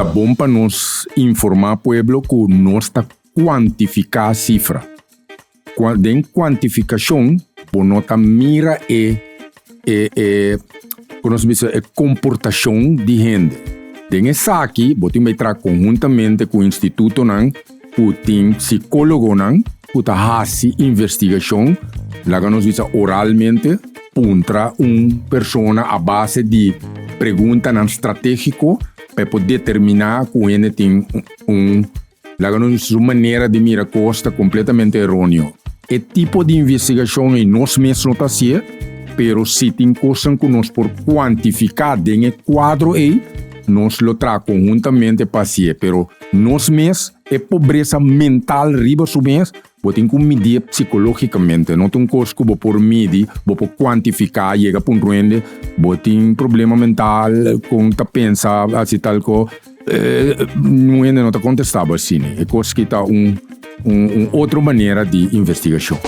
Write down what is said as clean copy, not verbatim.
tá bom para nós informar o pueblo que nós está quantificar a cifra. Em quantificação, nós tá mira comportação de gente. Tem essa aqui, você vai trabalhar conjuntamente com o instituto, tem psicólogo, que faz investigação, lá que nós visa oralmente, contra uma pessoa a base de perguntas estratégicas para poder determinar que ele tem lá que nós uma maneira de mirar costa completamente errônea. É tipo de investigação nós mesmos não está assim, pero se tem coisas que nós por quantificar dentro do quadro aí, nós lo tra conjuntamente para si, pero nós mesmos é pobreza mental riba subes, você tem que medir psicologicamente, não tem coisa que você por medir, você por quantificar, chega para onde você tem problema mental, com tá pensa assim tal que não está contestável assim, é coisa que está outra maneira de investigação.